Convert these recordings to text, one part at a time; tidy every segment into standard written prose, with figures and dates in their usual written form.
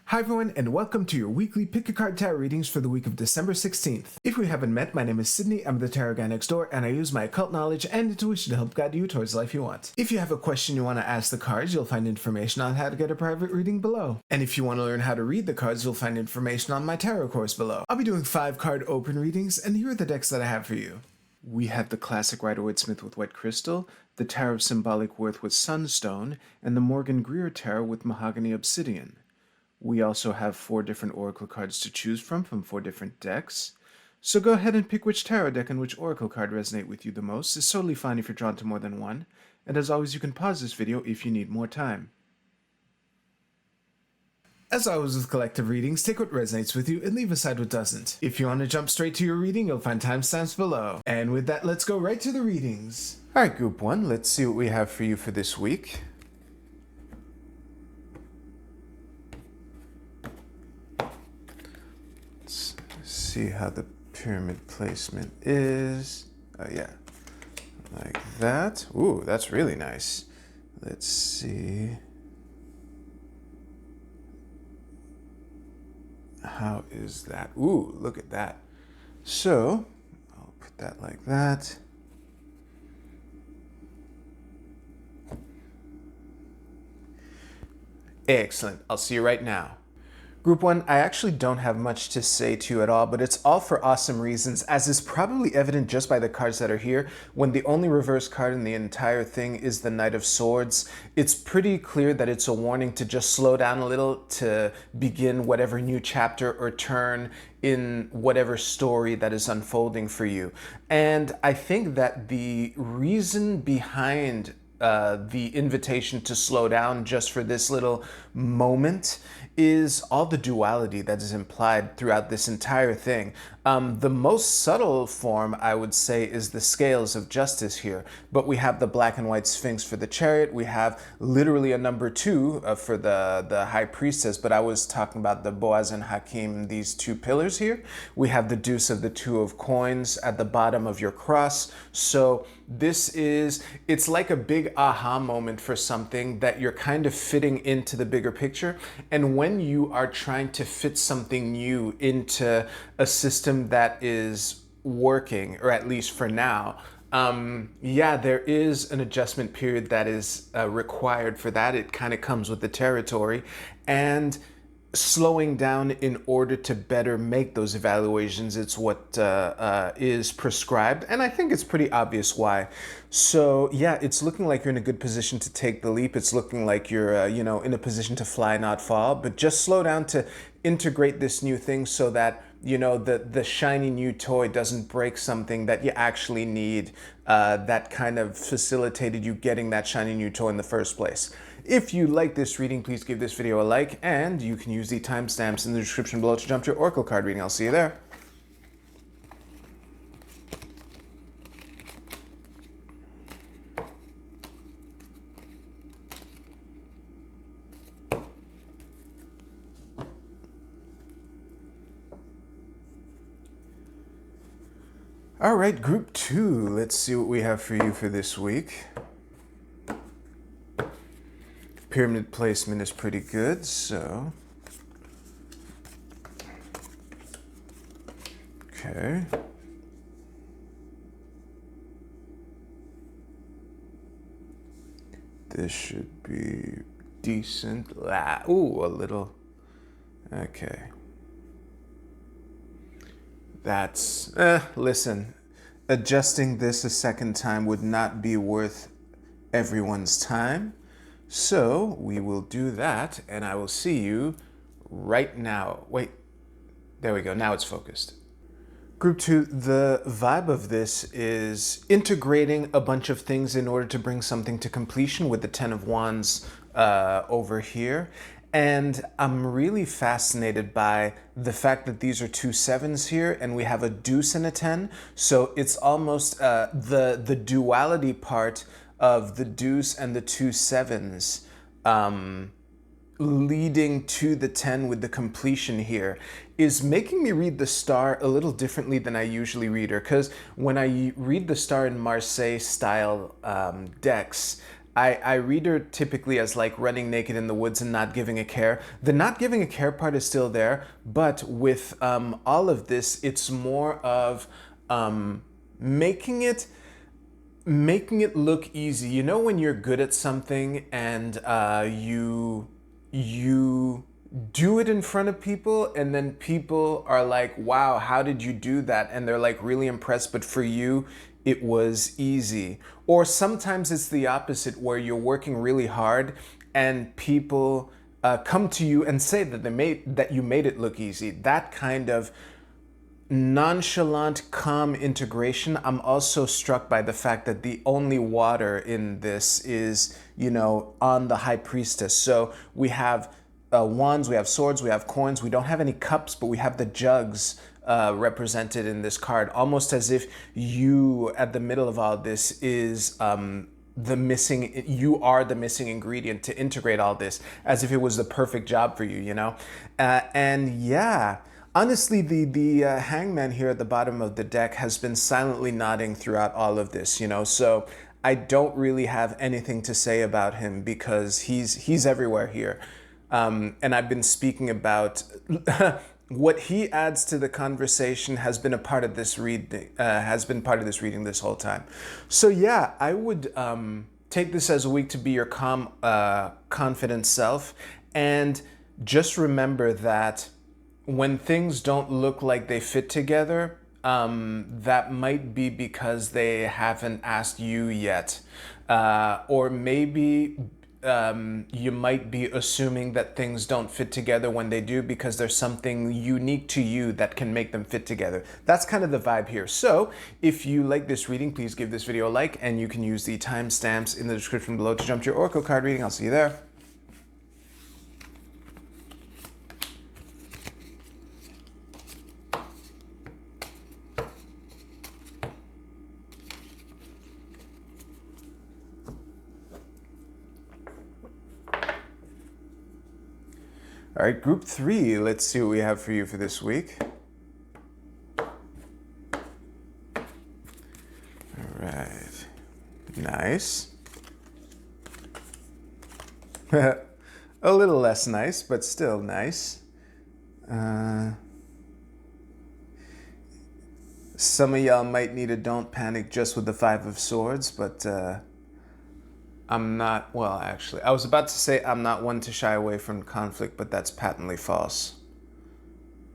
Hi everyone, and welcome to your weekly Pick a Card Tarot readings for the week of December 16th. If we haven't met, my name is Sydney, I'm the tarot guy next door, and I use my occult knowledge and intuition to help guide you towards the life you want. If you have a question you want to ask the cards, you'll find information on how to get a private reading below. And if you want to learn how to read the cards, you'll find information on my tarot course below. I'll be doing 5-card open readings, and here are the decks that I have for you. We have the classic Rider-Waite-Smith with White Crystal, the Tarot of Symbolic Worth with Sunstone, and the Morgan Greer Tarot with Mahogany Obsidian. We also have 4 different oracle cards to choose from 4 different decks. So go ahead and pick which tarot deck and which oracle card resonate with you the most. It's totally fine if you're drawn to more than one. And as always, you can pause this video if you need more time. As always with collective readings, take what resonates with you and leave aside what doesn't. If you want to jump straight to your reading, you'll find timestamps below. And with that, let's go right to the readings. Alright, Group 1, let's see what we have for you for this week. See how the pyramid placement is. Oh yeah, like that. Ooh, that's really nice. Let's see. How is that? Ooh, look at that. So, I'll put that like that. Excellent. I'll see you right now. Group 1, I actually don't have much to say to you at all, but it's all for awesome reasons, as is probably evident just by the cards that are here. When the only reverse card in the entire thing is the Knight of Swords, it's pretty clear that it's a warning to just slow down a little to begin whatever new chapter or turn in whatever story that is unfolding for you. And I think that the reason behind the invitation to slow down just for this little moment is all the duality that is implied throughout this entire thing. The most subtle form, I would say, is the scales of justice here. But we have the black and white Sphinx for the Chariot. We have literally a number 2 for the High Priestess, but I was talking about the Boaz and Hakim, these 2 pillars here. We have the Deuce of the 2 of Coins at the bottom of your cross. So this is, it's like a big aha moment for something that you're kind of fitting into the bigger picture. And when you are trying to fit something new into a system that is working, or at least for now, yeah, there is an adjustment period that is required for that. It kind of comes with the territory, and slowing down in order to better make those evaluations, it's what is prescribed, and I think it's pretty obvious why. So yeah, it's looking like you're in a good position to take the leap. It's looking like you're you know, in a position to fly, not fall, but just slow down to integrate this new thing so that, you know, the shiny new toy doesn't break something that you actually need, that kind of facilitated you getting that shiny new toy in the first place. If you like this reading, please give this video a like, and you can use the timestamps in the description below to jump to your oracle card reading. I'll see you there. All right, Group 2, let's see what we have for you for this week. Pyramid placement is pretty good, so. Okay. This should be decent. Ooh, a little. Okay. That's, listen, adjusting this a second time would not be worth everyone's time. So we will do that, and I will see you right now. Wait, there we go, now it's focused. Group 2, the vibe of this is integrating a bunch of things in order to bring something to completion with the 10 of Wands over here. And I'm really fascinated by the fact that these are 2 7s here, and we have a deuce and a 10. So it's almost the duality part of the deuce and the 2 7s leading to the 10 with the completion here is making me read the star a little differently than I usually read her. Because when I read the star in Marseille style decks, I read her typically as like running naked in the woods and not giving a care. The not giving a care part is still there, but with all of this, it's more of making it look easy. You know when you're good at something and you do it in front of people and then people are like, wow, how did you do that? And they're like really impressed, but for you it was easy. Or sometimes it's the opposite, where you're working really hard and people come to you and say that you made it look easy. That kind of nonchalant, calm integration. I'm also struck by the fact that the only water in this is, on the high priestess. So we have wands, we have swords, we have coins. We don't have any cups, but we have the jugs represented in this card, almost as if you, at the middle of all this, is you are the missing ingredient to integrate all this, as if it was the perfect job for you, and yeah. Honestly, the hangman here at the bottom of the deck has been silently nodding throughout all of this, so I don't really have anything to say about him because he's everywhere here. And I've been speaking about what he adds to the conversation has been a part of this reading, this whole time. So yeah, I would take this as a week to be your calm, confident self, and just remember that when things don't look like they fit together, that might be because they haven't asked you yet. Or maybe you might be assuming that things don't fit together when they do because there's something unique to you that can make them fit together. That's kind of the vibe here. So if you like this reading, please give this video a like, and you can use the timestamps in the description below to jump to your Oracle card reading. I'll see you there. All right, group 3, let's see what we have for you for this week. All right, nice. A little less nice, but still nice. Some of y'all might need a don't panic just with the 5 of Swords, but I'm not, well, actually, I was about to say I'm not one to shy away from conflict, but that's patently false.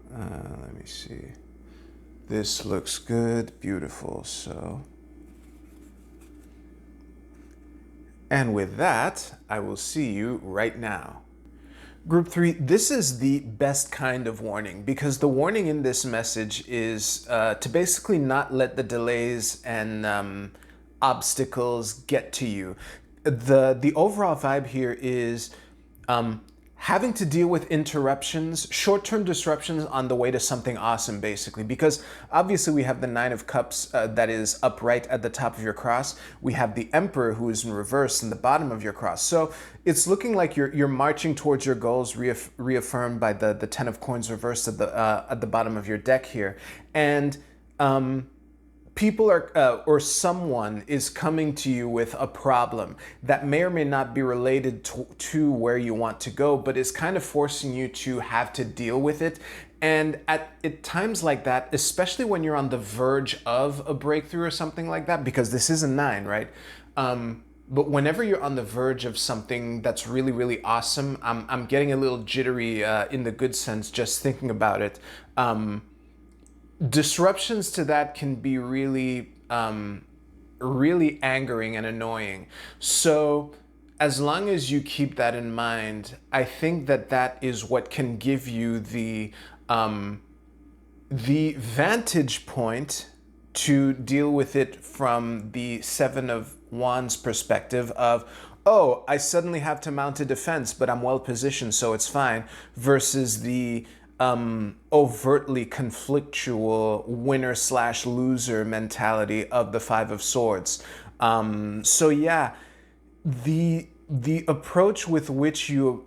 Let me see. This looks good, beautiful, so. And with that, I will see you right now. Group 3, this is the best kind of warning, because the warning in this message is to basically not let the delays and obstacles get to you. The overall vibe here is having to deal with interruptions, short-term disruptions on the way to something awesome, basically. Because obviously we have the 9 of Cups that is upright at the top of your cross. We have the Emperor who is in reverse in the bottom of your cross. So it's looking like you're marching towards your goals, reaffirmed by the 10 of Coins reversed at the bottom of your deck here. And people are, or someone is coming to you with a problem that may or may not be related to where you want to go, but is kind of forcing you to have to deal with it. And at times like that, especially when you're on the verge of a breakthrough or something like that, because this is a 9, right? But whenever you're on the verge of something that's really, really awesome, I'm getting a little jittery in the good sense just thinking about it. Disruptions to that can be really, really angering and annoying. So as long as you keep that in mind, I think that is what can give you the vantage point to deal with it from the 7 of Wands perspective of, oh, I suddenly have to mount a defense, but I'm well positioned, so it's fine, versus the overtly conflictual winner/loser mentality of the 5 of Swords. So yeah, the approach with which you,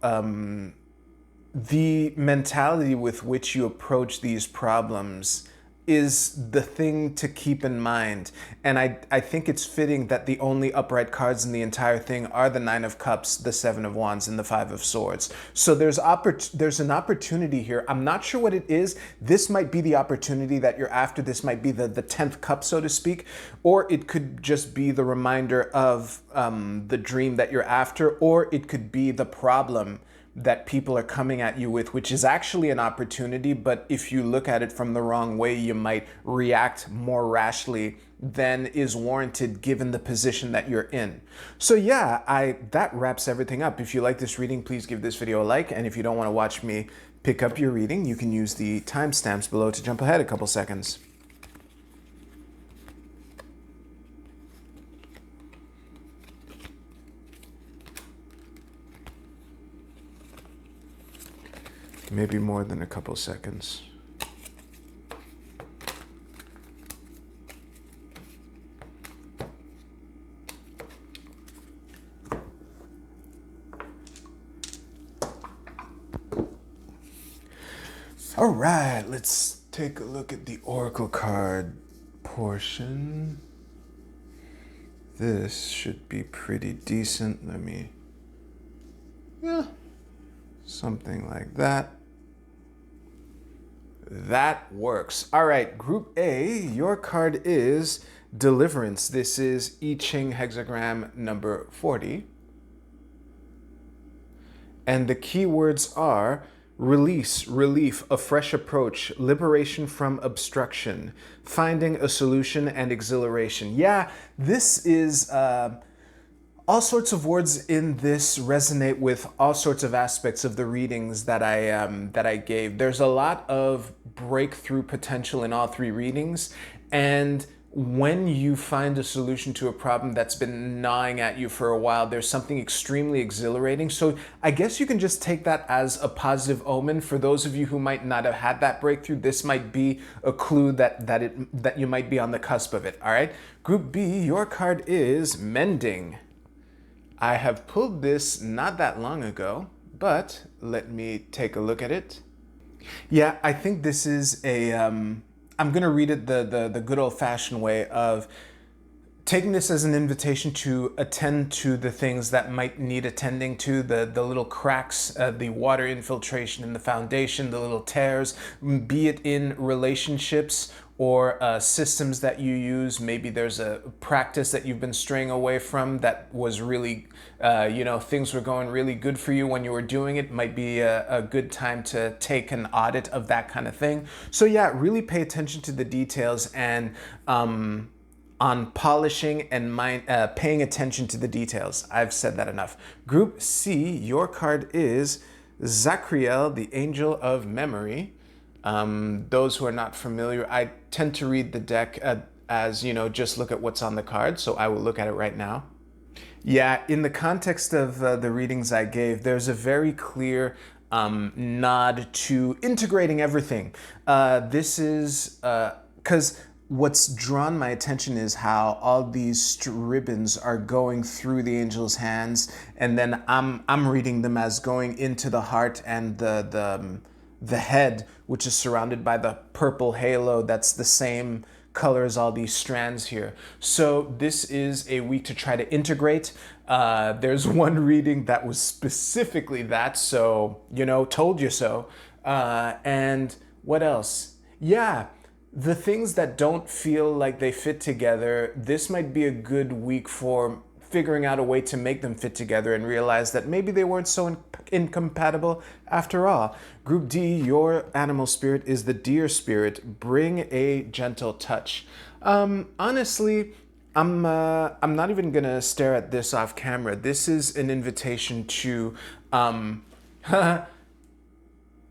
the mentality with which you approach these problems is the thing to keep in mind. And I think it's fitting that the only upright cards in the entire thing are the Nine of Cups, the Seven of Wands, and the Five of Swords. So there's an opportunity here. I'm not sure what it is. This might be the opportunity that you're after. This might be the 10th cup, so to speak. Or it could just be the reminder of the dream that you're after. Or it could be the problem that people are coming at you with, which is actually an opportunity, but if you look at it from the wrong way, you might react more rashly than is warranted given the position that you're in. So yeah, that wraps everything up. If you like this reading, please give this video a like, and if you don't want to watch me pick up your reading, you can use the timestamps below to jump ahead a couple seconds. Maybe more than a couple seconds. All right, let's take a look at the Oracle card portion. This should be pretty decent. Something like that. That works. All right, Group A, your card is Deliverance. This is I Ching hexagram number 40. And the keywords are release, relief, a fresh approach, liberation from obstruction, finding a solution, and exhilaration. Yeah, this is... all sorts of words in this resonate with all sorts of aspects of the readings that I gave. There's a lot of breakthrough potential in all three readings, and when you find a solution to a problem that's been gnawing at you for a while, there's something extremely exhilarating. So I guess you can just take that as a positive omen. For those of you who might not have had that breakthrough, this might be a clue that you might be on the cusp of it. All right, Group B, your card is Mending. I have pulled this not that long ago, but let me take a look at it. Yeah, I think this is a, I'm gonna read it the good old-fashioned way of taking this as an invitation to attend to the things that might need attending to, the little cracks, the water infiltration in the foundation, the little tears, be it in relationships or systems that you use. Maybe there's a practice that you've been straying away from that was really, things were going really good for you when you were doing it. Might be a good time to take an audit of that kind of thing. So yeah, really pay attention to the details and on polishing and paying attention to the details. I've said that enough. Group C, your card is Zacriel, the Angel of Memory. Those who are not familiar, I tend to read the deck as, just look at what's on the card, so I will look at it right now. Yeah, in the context of the readings I gave, there's a very clear nod to integrating everything. This is, because what's drawn my attention is how all these ribbons are going through the angel's hands, and then I'm reading them as going into the heart and the head, which is surrounded by the purple halo that's the same color as all these strands here. So this is a week to try to integrate. There's one reading that was specifically that, so, told you so. And what else? Yeah, the things that don't feel like they fit together, this might be a good week for figuring out a way to make them fit together and realize that maybe they weren't so incompatible after all. Group D, your animal spirit is the deer spirit. Bring a gentle touch. Honestly, I'm not even gonna stare at this off camera. This is an invitation to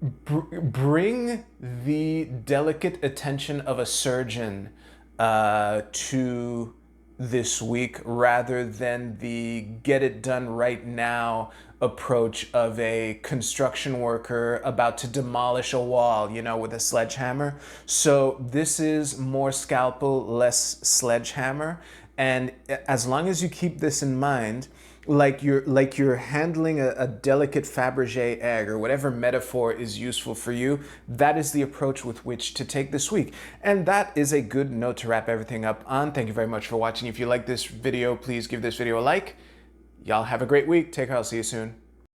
bring the delicate attention of a surgeon to this week rather than the get it done right now approach of a construction worker about to demolish a wall, with a sledgehammer. So this is more scalpel, less sledgehammer. And as long as you keep this in mind, like you're handling a delicate Fabergé egg, or whatever metaphor is useful for you. That is the approach with which to take this week. And that is a good note to wrap everything up on. Thank you very much for watching. If you like this video, please give this video a like. Y'all have a great week. Take care. I'll see you soon.